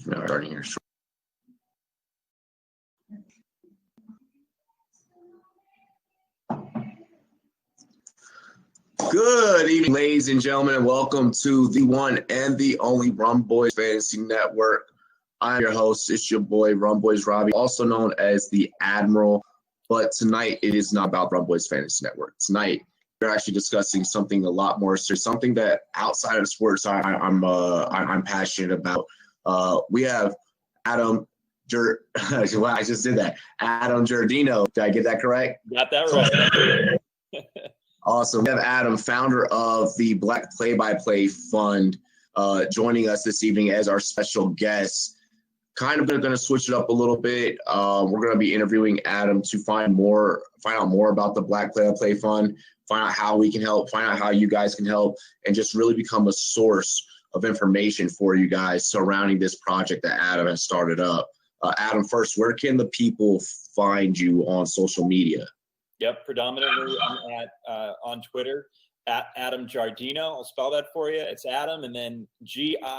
Starting here. Good evening, ladies and gentlemen, and welcome to the one and the only Rumboyz Fantasy Network. I'm your host. It's your boy, Rumboyz Robbie, also known as the Admiral. But tonight, it is not about Rumboyz Fantasy Network. Tonight, we're actually discussing something a lot more serious, something that outside of sports I'm passionate about. We have Adam wow, I just did that. Adam Giardino. Did I get that correct? Got that right. Awesome. We have Adam, founder of the Black Play-by-Play Fund, joining us this evening as our special guest. Kind of going to switch it up a little bit. We're going to be interviewing Adam to find out more about the Black Play-by-Play Fund, find out how we can help, find out how you guys can help, and just really become a source of information for you guys surrounding this project that Adam has started up. Adam, first, where can the people find you on social media? Yep, predominantly I'm at on Twitter at Adam Giardino. I'll spell that for you. It's Adam and then Giardino,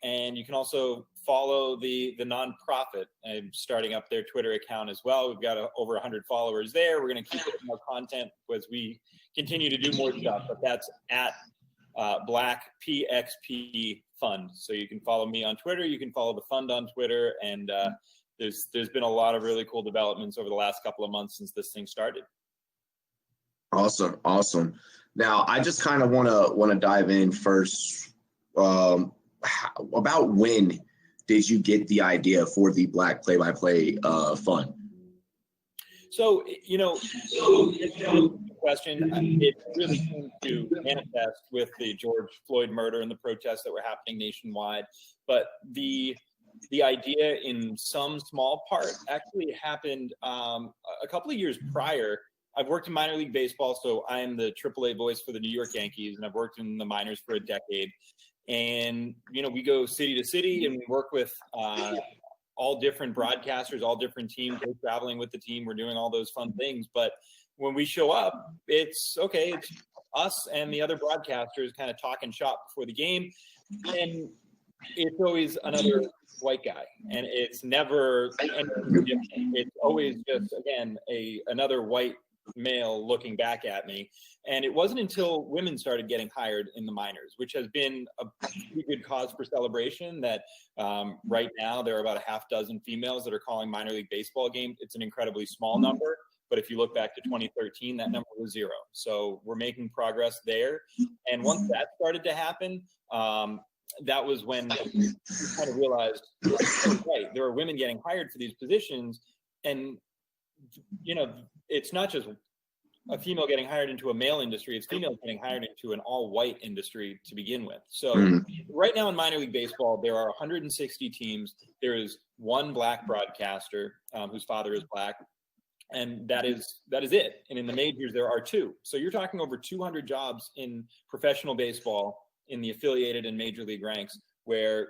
and you can also follow the nonprofit. I'm starting up their Twitter account as well. We've got over 100 followers there. We're going to keep putting more content as we continue to do more stuff. But that's at Black PxP Fund. So you can follow me on Twitter. You can follow the fund on Twitter, and there's been a lot of really cool developments over the last couple of months since this thing started. Awesome. Now, I just kind of want to dive in first. About when did you get the idea for the Black Play-by-Play Fund? So, it's a question. It really came to manifest with the George Floyd murder and the protests that were happening nationwide. But the idea in some small part actually happened a couple of years prior. I've worked in minor league baseball, so I am the AAA voice for the New York Yankees, and I've worked in the minors for a decade. And, we go city to city and we work with all different broadcasters, all different teams. We're traveling with the team. We're doing all those fun things. But when we show up, it's us and the other broadcasters kind of talking shop before the game. And it's always another white guy, and it's never anything different. It's always just, again, another white male looking back at me. And it wasn't until women started getting hired in the minors, which has been a pretty good cause for celebration, that right now there are about a half dozen females that are calling minor league baseball games. It's an incredibly small number, but if you look back to 2013, that number was 0. So we're making progress there. And once that started to happen, that was when we kind of realized, right, there are women getting hired for these positions. And, it's not just a female getting hired into a male industry, it's females getting hired into an all-white industry to begin with. So right now in minor league baseball, there are 160 teams. There is one black broadcaster whose father is black, and that is it. And in the majors, there are 2. So you're talking over 200 jobs in professional baseball in the affiliated and major league ranks, where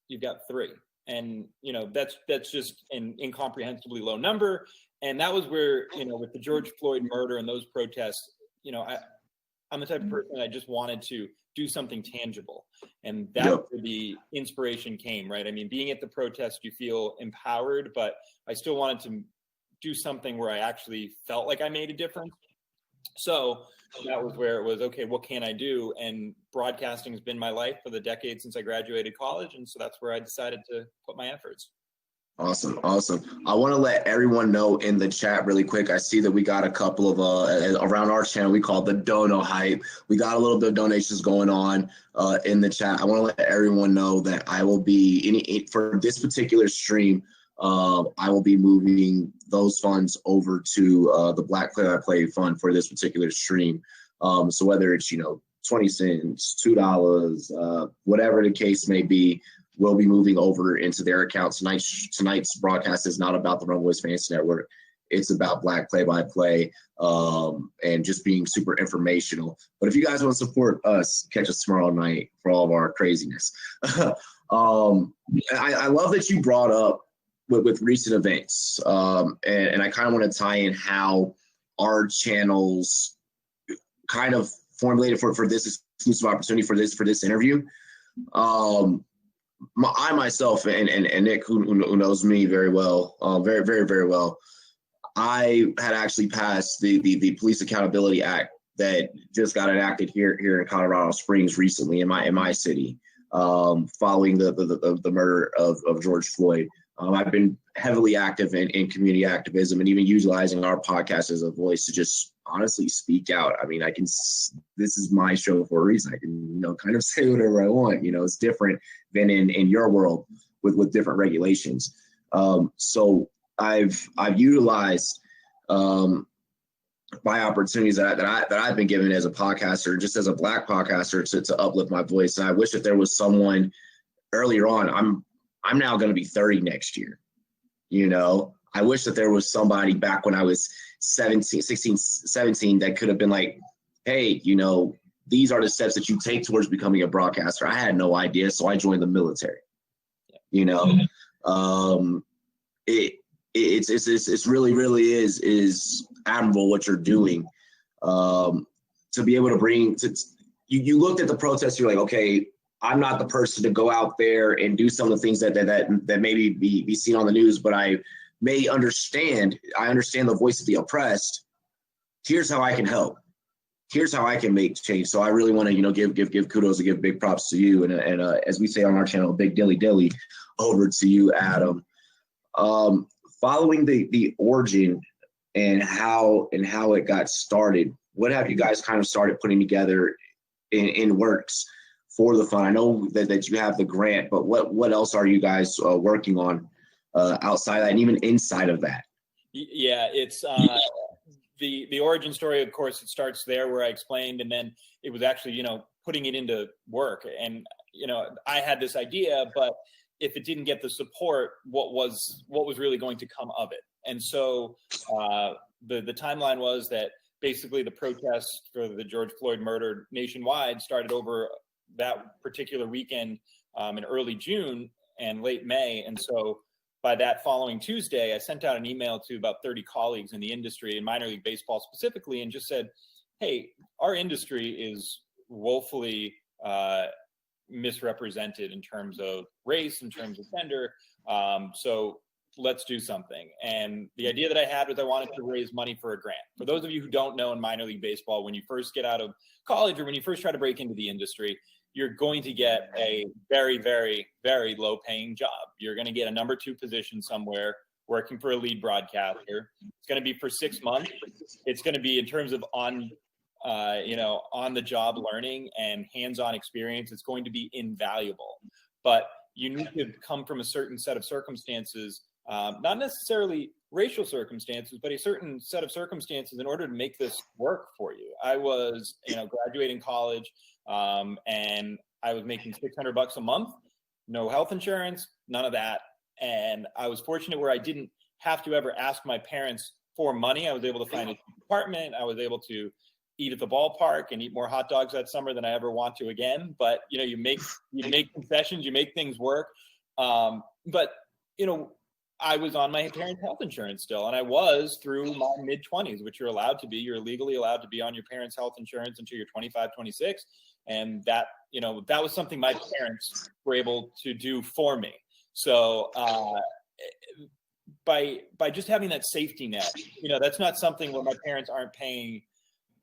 you've got 3. And, that's just an incomprehensibly low number. And that was where, with the George Floyd murder and those protests, I'm the type of person that I just wanted to do something tangible. And that's where the inspiration came, right? I mean, being at the protest, you feel empowered, but I still wanted to do something where I actually felt like I made a difference. So that was where it was, okay, what can I do? And broadcasting has been my life for the decade since I graduated college. And so that's where I decided to put my efforts. Awesome. I want to let everyone know in the chat really quick. I see that we got a couple of around our channel we call the Dono Hype. We got a little bit of donations going on in the chat. I want to let everyone know that I will be for this particular stream. I will be moving those funds over to the Black Play-by-Play Fund for this particular stream. So whether it's 20 cents, $2, whatever the case may be, will be moving over into their account. Tonight's broadcast is not about the Rumboyz Fantasy Network. It's about Black Play-by-Play and just being super informational. But if you guys want to support us, catch us tomorrow night for all of our craziness. I love that you brought up with recent events. And I kind of want to tie in how our channels kind of formulated for this exclusive opportunity for this interview. I myself and Nick, who knows me very well, very, very, very well, I had actually passed the Police Accountability Act that just got enacted here in Colorado Springs recently in my city, following the murder of George Floyd. I've been heavily active in community activism and even utilizing our podcast as a voice to just honestly speak out. I mean, this is my show for a reason. I can, kind of say whatever I want. It's different than in your world with different regulations. So I've utilized my opportunities that I've been given as a podcaster, just as a Black podcaster, to uplift my voice. And I wish that there was someone earlier on. I'm now going to be 30 next year. I wish that there was somebody back when I was 16, 17 that could have been like, hey, these are the steps that you take towards becoming a broadcaster. I had no idea, so I joined the military. It's really is admirable what you're doing. To be able to bring you looked at the protest, you're like, okay, I'm not the person to go out there and do some of the things that maybe be seen on the news, but I understand the voice of the oppressed. Here's how I can help. Here's how I can make change. So I really want to, give kudos and give big props to you. And as we say on our channel, big dilly over to you, Adam. Following the origin and how it got started, what have you guys kind of started putting together in works for the fund? I know that you have the grant, but what else are you guys working on outside that and even inside of that? Yeah, it's the origin story. Of course, it starts there where I explained, and then it was actually putting it into work. And I had this idea, but if it didn't get the support, what was really going to come of it? And so the timeline was that basically the protests for the George Floyd murder nationwide started over that particular weekend in early June and late May. And so by that following Tuesday, I sent out an email to about 30 colleagues in the industry, in minor league baseball specifically, and just said, hey, our industry is woefully misrepresented in terms of race, in terms of gender. So let's do something. And the idea that I had was I wanted to raise money for a grant. For those of you who don't know, in minor league baseball, when you first get out of college or when you first try to break into the industry, you're going to get a very, very, very low paying job. You're going to get a number 2 position somewhere working for a lead broadcaster. It's going to be for 6 months. It's going to be in terms of on the job learning and hands-on experience. It's going to be invaluable, but you need to come from a certain set of circumstances, not necessarily racial circumstances, but a certain set of circumstances in order to make this work for you. I was, graduating college, and I was making $600 a month, no health insurance, none of that. And I was fortunate where I didn't have to ever ask my parents for money. I was able to find an apartment. I was able to eat at the ballpark and eat more hot dogs that summer than I ever want to again. But, you make concessions, you make things work. But, I was on my parents' health insurance still, and I was through my mid-20s, which you're allowed to be. You're legally allowed to be on your parents' health insurance until you're 25, 26. And that, that was something my parents were able to do for me. So by just having that safety net, that's not something where my parents aren't paying,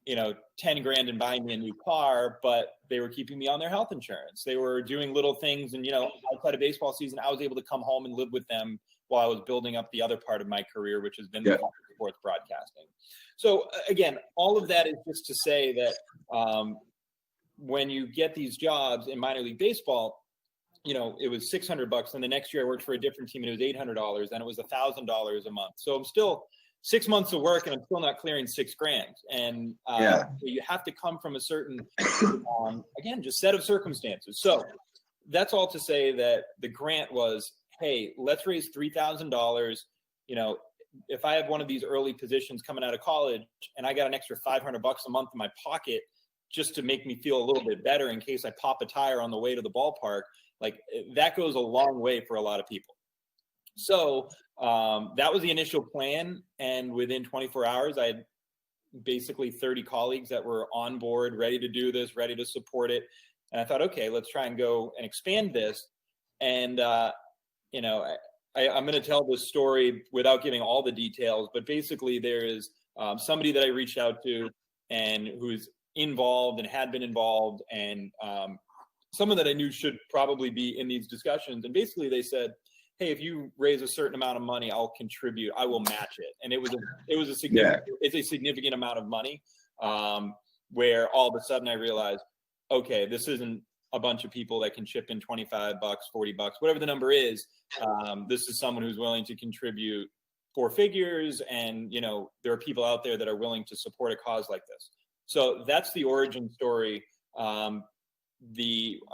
10 grand and buying me a new car, but they were keeping me on their health insurance. They were doing little things. And, outside of baseball season, I was able to come home and live with them while I was building up the other part of my career, which has been the sports broadcasting. So again, all of that is just to say that when you get these jobs in minor league baseball, it was $600. And the next year I worked for a different team and it was $800. And it was $1,000 a month. So I'm still 6 months of work and I'm still not clearing $6 grand. And you have to come from a certain, again, just set of circumstances. So that's all to say that the grant was, hey, let's raise $3,000. If I have one of these early positions coming out of college and I got an extra $500 a month in my pocket just to make me feel a little bit better in case I pop a tire on the way to the ballpark, like that goes a long way for a lot of people. So that was the initial plan. And within 24 hours, I had basically 30 colleagues that were on board, ready to do this, ready to support it. And I thought, okay, let's try and go and expand this. And, you know, I'm going to tell this story without giving all the details, but basically there is somebody that I reached out to and who's involved and had been involved, and someone that I knew should probably be in these discussions. And basically they said, hey, if you raise a certain amount of money, I'll contribute, I will match it. And it was a significant, it's a significant amount of money, where all of a sudden I realized, okay, this isn't a bunch of people that can chip in $25, $40, whatever the number is. This is someone who's willing to contribute 4 figures. And, you know, there are people out there that are willing to support a cause like this. So that's the origin story. I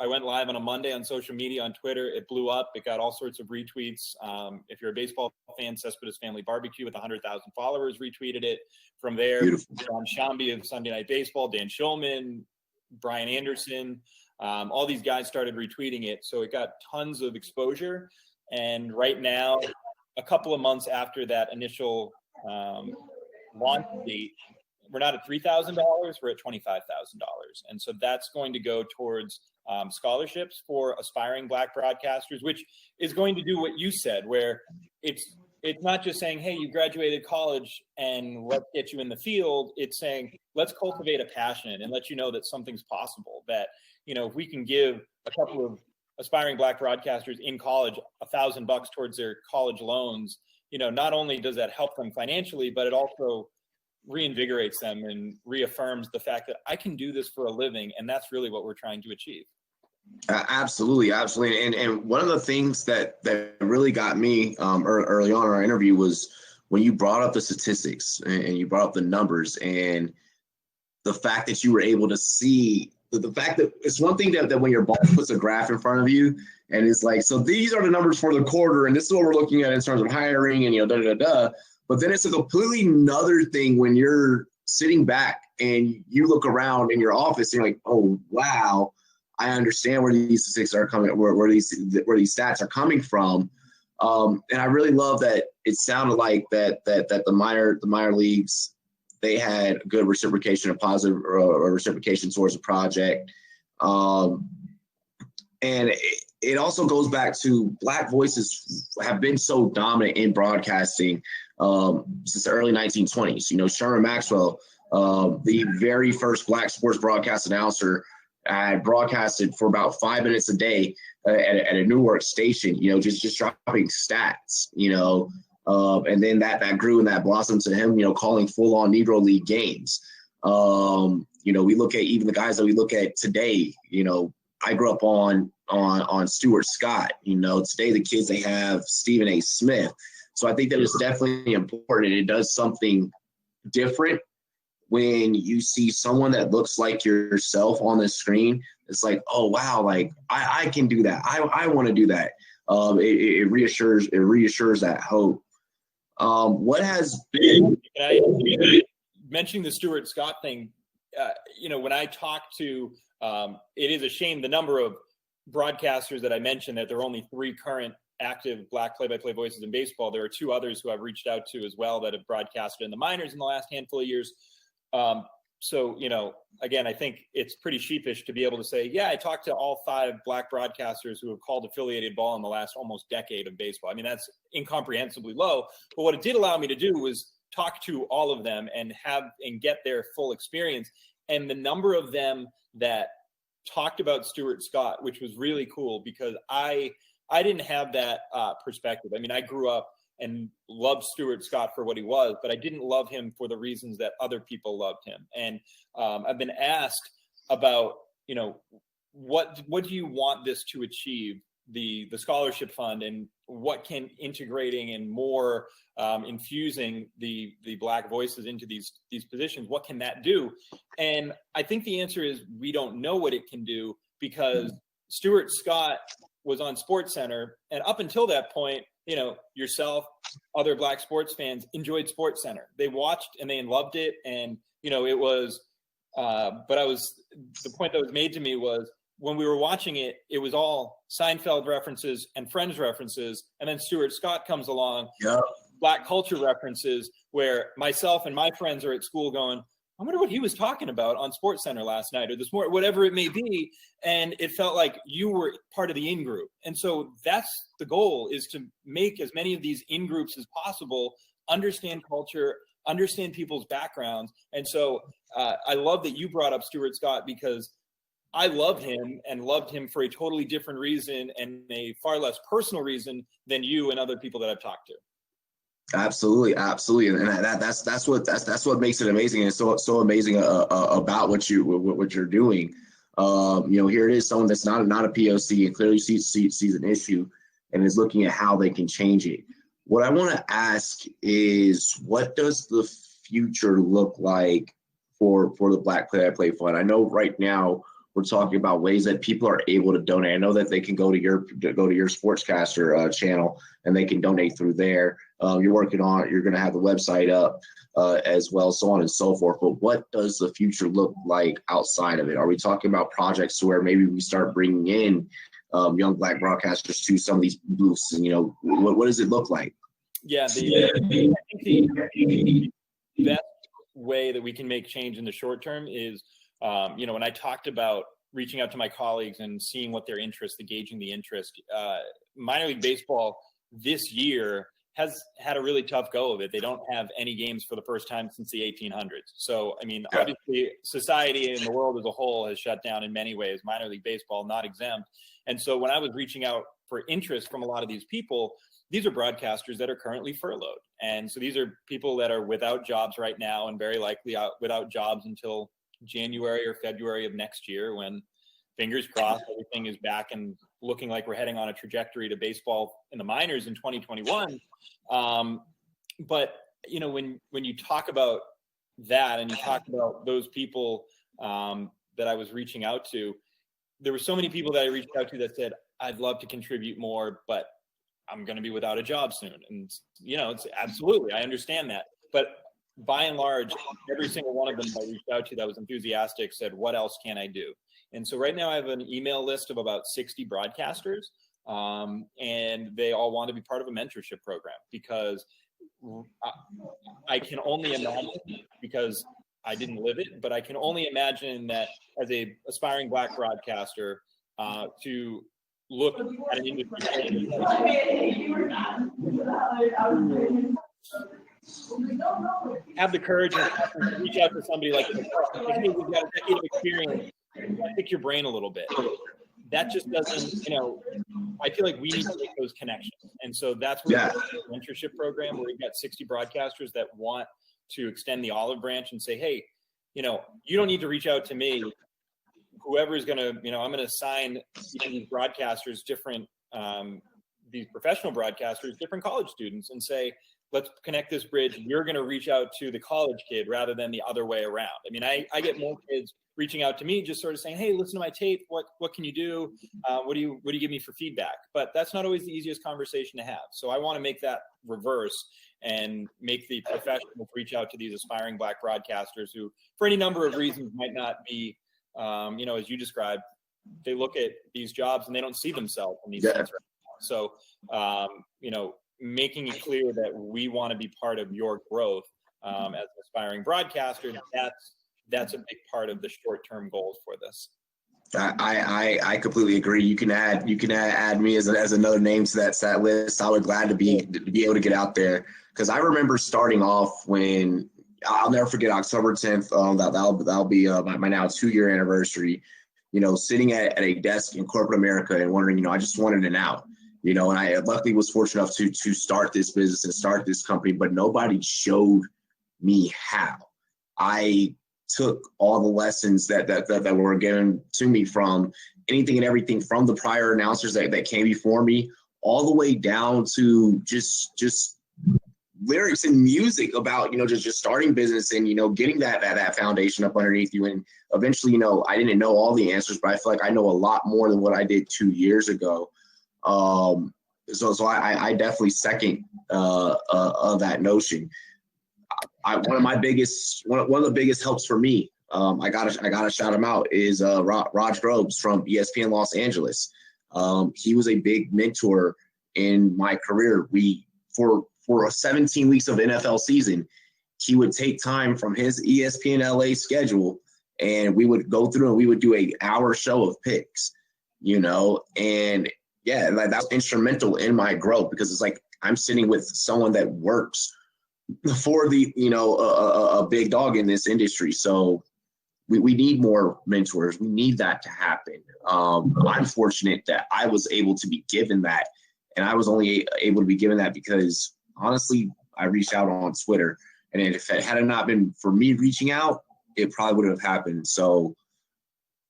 went live on a Monday on social media, on Twitter. It blew up. It got all sorts of retweets. If you're a baseball fan, Cespedes Family Barbecue with 100,000 followers retweeted it. From there, John Shambi of Sunday Night Baseball, Dan Schulman, Brian Anderson, all these guys started retweeting it. So it got tons of exposure. And right now, a couple of months after that initial launch date, we're not at $3,000, we're at $25,000. And so that's going to go towards scholarships for aspiring Black broadcasters, which is going to do what you said, where it's not just saying, hey, you graduated college and let's get you in the field. It's saying, let's cultivate a passion and let you know that something's possible, that, you know, if we can give a couple of aspiring Black broadcasters in college $1,000 towards their college loans, you know, not only does that help them financially, but it also reinvigorates them and reaffirms the fact that I can do this for a living. And that's really what we're trying to achieve. Absolutely. And one of the things that really got me early on in our interview was when you brought up the statistics and you brought up the numbers, and the fact that you were able to see the fact that it's one thing that when your boss puts a graph in front of you and it's like, so these are the numbers for the quarter and this is what we're looking at in terms of hiring and, you know, But then it's a completely another thing when you're sitting back and you look around in your office and you're like, oh, wow, I understand where these statistics are coming, where these stats are coming from. And I really love that it sounded like that the minor leagues, they had good reciprocation, a positive reciprocation towards the project. And it also goes back to Black voices have been so dominant in broadcasting since the early 1920s. You know, Sherman Maxwell, the very first Black sports broadcast announcer, had broadcasted for about 5 minutes a day at a Newark station, you know, just dropping stats, you know, and then that grew and that blossomed to him, you know, calling full-on Negro League games. You know, we look at even the guys that we look at today, you know, I grew up on Stuart Scott. You know, today the kids, they have Stephen A. Smith. So I think that it's definitely important, and it does something different when you see someone that looks like yourself on the screen. It's like, oh, wow, like I can do that. I want to do that. It reassures that hope. What has been mentioning the Stuart Scott thing, you know, when I talk to, it is a shame the number of broadcasters that I mentioned, that there are only 3 current active Black play-by-play voices in baseball. There are 2 others who I've reached out to as well that have broadcasted in the minors in the last handful of years. So, you know, again, I think it's pretty sheepish to be able to say, yeah, I talked to all 5 Black broadcasters who have called affiliated ball in the last almost decade of baseball. I mean, that's incomprehensibly low. But what it did allow me to do was talk to all of them and get their full experience. And the number of them that talked about Stuart Scott, which was really cool, because I didn't have that perspective. I mean, I grew up and loved Stuart Scott for what he was, but I didn't love him for the reasons that other people loved him. And I've been asked about, you know, what do you want this to achieve, the scholarship fund, and what can integrating and more infusing the Black voices into these positions, what can that do? And I think the answer is we don't know what it can do, because Stuart Scott was on SportsCenter, and up until that point, you know, yourself, other Black sports fans enjoyed SportsCenter. They watched and they loved it. And, you know, it was, but the point that was made to me was when we were watching it, it was all Seinfeld references and Friends references. And then Stuart Scott comes along, Black culture references, where myself and my friends are at school going, I wonder what he was talking about on SportsCenter last night or this morning, whatever it may be. And it felt like you were part of the in-group. And so that's the goal, is to make as many of these in-groups as possible, understand culture, understand people's backgrounds. And so I love that you brought up Stuart Scott, because I loved him and loved him for a totally different reason and a far less personal reason than you and other people that I've talked to. Absolutely, and that's what makes it amazing, and so amazing about what you're doing. Here it is, someone that's not a POC and clearly sees an issue and is looking at how they can change it. What I want to ask is, what does the future look like for the Black Play Fund? I know right now we're talking about ways that people are able to donate. I know that they can go to your Sportscaster channel and they can donate through there. You're working on it. You're going to have the website up as well, so on and so forth. But what does the future look like outside of it? Are we talking about projects where maybe we start bringing in young Black broadcasters to some of these booths? And, what does it look like? Yeah, I think the best way that we can make change in the short term is, when I talked about reaching out to my colleagues and seeing what their interest, gauging the interest, minor league baseball this year has had a really tough go of it. They don't have any games for the first time since the 1800s. So, obviously society and the world as a whole has shut down in many ways, minor league baseball not exempt. And so when I was reaching out for interest from a lot of these people, these are broadcasters that are currently furloughed. And so these are people that are without jobs right now and very likely without jobs until January or February of next year, when, fingers crossed, everything is back and looking like we're heading on a trajectory to baseball in the minors in 2021. But when you talk about that and you talk about those people that I was reaching out to, there were so many people that I reached out to that said, I'd love to contribute more, but I'm going to be without a job soon. And, it's absolutely, I understand that. But by and large, every single one of them I reached out to that was enthusiastic said, what else can I do? And so right now I have an email list of about 60 broadcasters, and they all want to be part of a mentorship program, because I can only imagine, because I didn't live it, but I can only imagine that as a aspiring Black broadcaster, to look at an industry, have the courage and reach out to somebody like, hey, we've got a decade of experience, pick your brain a little bit. That just doesn't, I feel like we need to make those connections. And so that's where the mentorship program, where we've got 60 broadcasters that want to extend the olive branch and say, hey, you don't need to reach out to me. Whoever is going to, I'm going to assign these broadcasters different, these professional broadcasters, different college students, and say, let's connect this bridge. You're going to reach out to the college kid rather than the other way around. I get more kids reaching out to me, just sort of saying, hey, listen to my tape. What can you do? What do you give me for feedback? But that's not always the easiest conversation to have. So I want to make that reverse and make the professionals reach out to these aspiring Black broadcasters who, for any number of reasons, might not be, as you described, they look at these jobs and they don't see themselves in these things right now. So, making it clear that we want to be part of your growth as an aspiring broadcaster, that's a big part of the short-term goals for this. I completely agree. You can add me as another name to that list. I would glad to be able to get out there, because I remember starting off when, I'll never forget, October 10th. That'll be my now 2-year anniversary. Sitting at a desk in corporate America and wondering, I just wanted an out. And I luckily was fortunate enough to start this business and start this company, but nobody showed me how. I took all the lessons that were given to me from anything and everything from the prior announcers that came before me, all the way down to just lyrics and music about, just starting business and, getting that foundation up underneath you. And eventually, I didn't know all the answers, but I feel like I know a lot more than what I did 2 years ago. So I definitely second that notion. One of the biggest helps for me, I gotta shout him out, is Raj Groves from ESPN Los Angeles. He was a big mentor in my career. For 17 weeks of NFL season, he would take time from his ESPN LA schedule, and we would go through and we would do a hour show of picks, you know, and yeah, like that was instrumental in my growth, because it's like I'm sitting with someone that works for the, you know, a big dog in this industry. So we need more mentors. We need that to happen. I'm fortunate that I was able to be given that, and I was only able to be given that because honestly, I reached out on Twitter, and if it had not been for me reaching out, it probably wouldn't have happened. So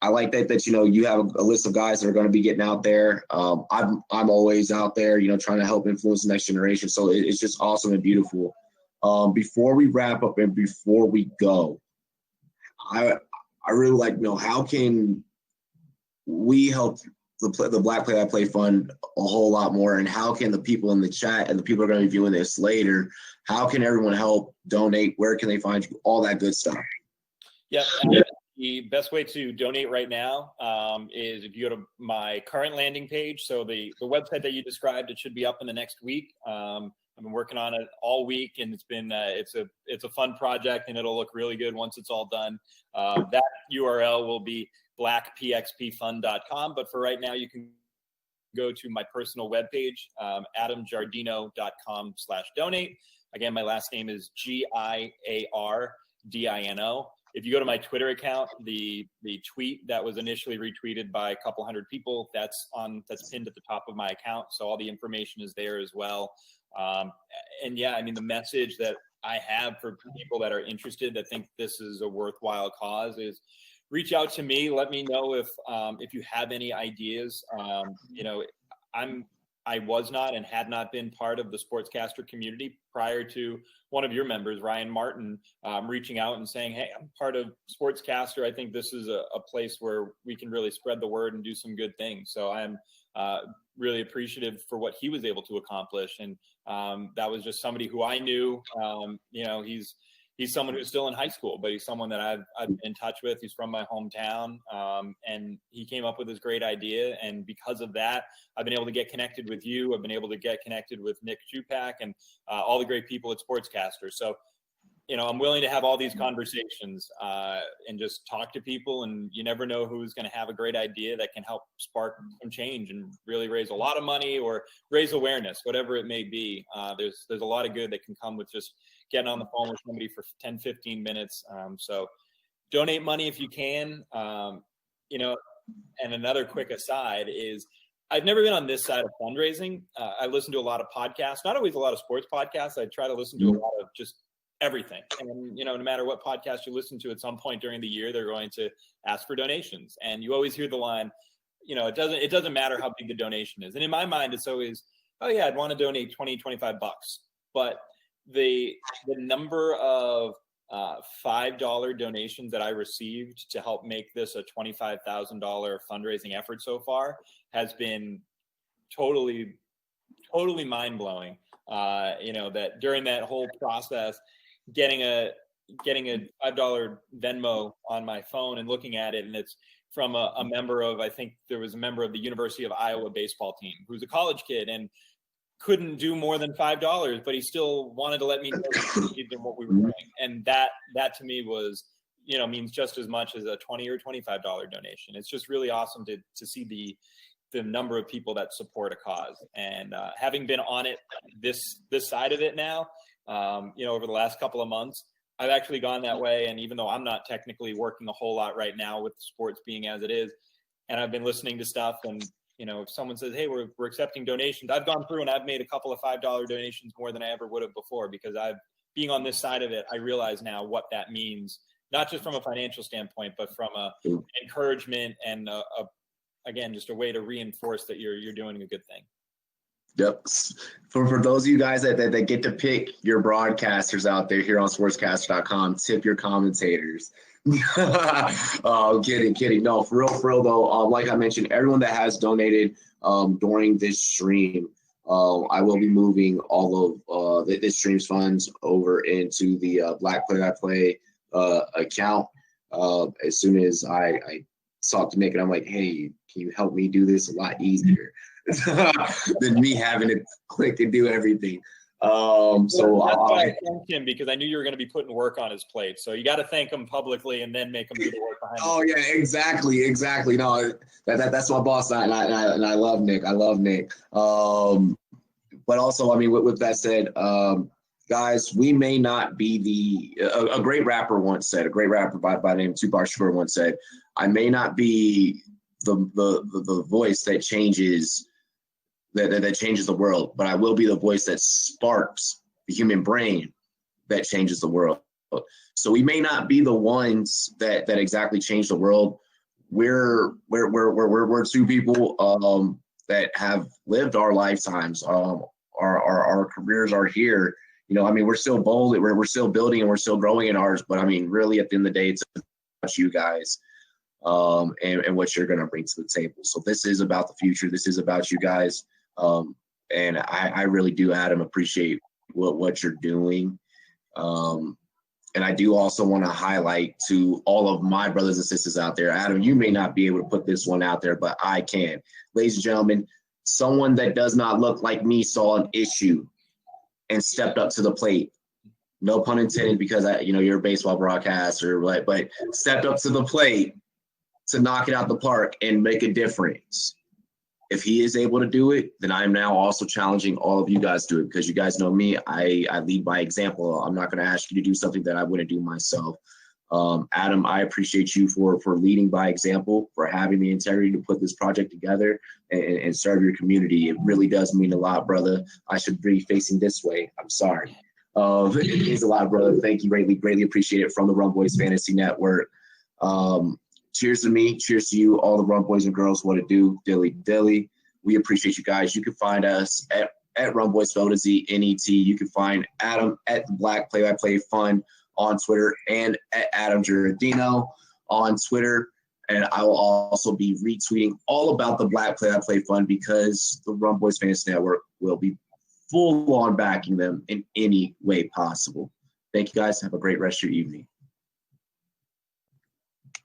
I like that you know, you have a list of guys that are going to be getting out there. I'm always out there, you know, trying to help influence the next generation. So it's just awesome and beautiful. Before we wrap up and before we go, I really like to know, how can we help the Black Play That Play Fund a whole lot more, and how can the people in the chat and the people who are going to be viewing this later, how can everyone help donate? Where can they find you? All that good stuff. Yeah. The best way to donate right now is if you go to my current landing page. So the website that you described, it should be up in the next week. I've been working on it all week, and it's been it's a fun project, and it'll look really good once it's all done. That URL will be blackpxpfund.com, but for right now, you can go to my personal webpage, adamjardino.com/donate. Again, my last name is Giardino. If you go to my Twitter account, the tweet that was initially retweeted by a couple hundred people, that's pinned at the top of my account. So all the information is there as well. And yeah, I mean, the message that I have for people that are interested, that think this is a worthwhile cause, is reach out to me. Let me know if you have any ideas. You know, I was not and had not been part of the sportscaster community prior to one of your members, Ryan Martin, reaching out and saying, hey, I'm part of Sportscaster. I think this is a place where we can really spread the word and do some good things. So I'm really appreciative for what he was able to accomplish. And that was just somebody who I knew. You know, he's someone who's still in high school, but he's someone that I've been in touch with. He's from my hometown, and he came up with this great idea. And because of that, I've been able to get connected with you. I've been able to get connected with Nick Jupak and all the great people at Sportscaster. So, you know, I'm willing to have all these conversations and just talk to people. And you never know who's going to have a great idea that can help spark some change and really raise a lot of money or raise awareness, whatever it may be. There's a lot of good that can come with just getting on the phone with somebody for 10, 15 minutes. So donate money if you can. You know, and another quick aside is, I've never been on this side of fundraising. I listen to a lot of podcasts, not always a lot of sports podcasts. I try to listen to a lot of just everything. And, you know, no matter what podcast you listen to, at some point during the year, they're going to ask for donations. And you always hear the line, you know, it doesn't matter how big the donation is. And in my mind, it's always, oh yeah, I'd want to donate 20, 25 bucks. But the number of $5 donations that I received to help make this a $25,000 fundraising effort so far has been totally mind-blowing. You know, that during that whole process, getting a $5 Venmo on my phone and looking at it, and it's from a member of, I think there was a member of the University of Iowa baseball team who's a college kid and couldn't do more than $5, but he still wanted to let me know what we were doing. And that to me was, you know, means just as much as a $20 or $25 donation. It's just really awesome to see the number of people that support a cause. And having been on it, this side of it now, you know, over the last couple of months, I've actually gone that way. And even though I'm not technically working a whole lot right now with sports being as it is, and I've been listening to stuff, and, you know, if someone says, hey, we're accepting donations, I've gone through and I've made a couple of $5 donations more than I ever would have before, because being on this side of it, I realize now what that means, not just from a financial standpoint, but from an encouragement and again, just a way to reinforce that you're doing a good thing. Yep. For those of you guys that get to pick your broadcasters out there here on sportscaster.com, tip your commentators. Kidding. No, for real though. Like I mentioned, everyone that has donated during this stream, I will be moving all of this stream's funds over into the Black Play That Play account. As soon as I talked to Nick, and I'm like, hey, can you help me do this a lot easier than me having to click and do everything? So that's why I thanked him, because I knew you were going to be putting work on his plate. So you got to thank him publicly and then make him do the work behind. Oh yeah, exactly. No, that's my boss, and I love Nick. I love Nick. But also, I mean, with that said, guys, we may not be a great rapper once said, a great rapper by the name of Tupac Shakur once said, I may not be the voice that changes that changes the world, but I will be the voice that sparks the human brain that changes the world. So we may not be the ones that exactly change the world. We're two people that have lived our lifetimes. Our careers are here. You know, I mean, we're still bold. We're still building and we're still growing in ours. But I mean, really, at the end of the day, it's about you guys and what you're going to bring to the table. So this is about the future. This is about you guys. And I really do, Adam, appreciate what you're doing. And I do also want to highlight to all of my brothers and sisters out there, Adam, you may not be able to put this one out there, but I can. Ladies and gentlemen, someone that does not look like me saw an issue and stepped up to the plate. No pun intended, because you're a baseball broadcaster, but stepped up to the plate to knock it out the park and make a difference. If he is able to do it, then I'm now also challenging all of you guys to do it, because you guys know me. I lead by example. I'm not going to ask you to do something that I wouldn't do myself. Adam, I appreciate you for leading by example, for having the integrity to put this project together and serve your community. It really does mean a lot, brother. I should be facing this way. I'm sorry. It means a lot, brother. Thank you. Greatly appreciate it from the Rumboyz Fantasy Network. Cheers to me. Cheers to you, all the Rumboyz and girls. What it do, dilly. We appreciate you guys. You can find us at Rumboyz, spelled ZNET. You can find Adam at the Black Play-by-Play Fund on Twitter, and at Adam Giardino on Twitter. And I will also be retweeting all about the Black Play-by-Play Fund, because the Rumboyz Fantasy Network will be full on backing them in any way possible. Thank you guys. Have a great rest of your evening.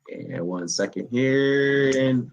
And 1 second here. And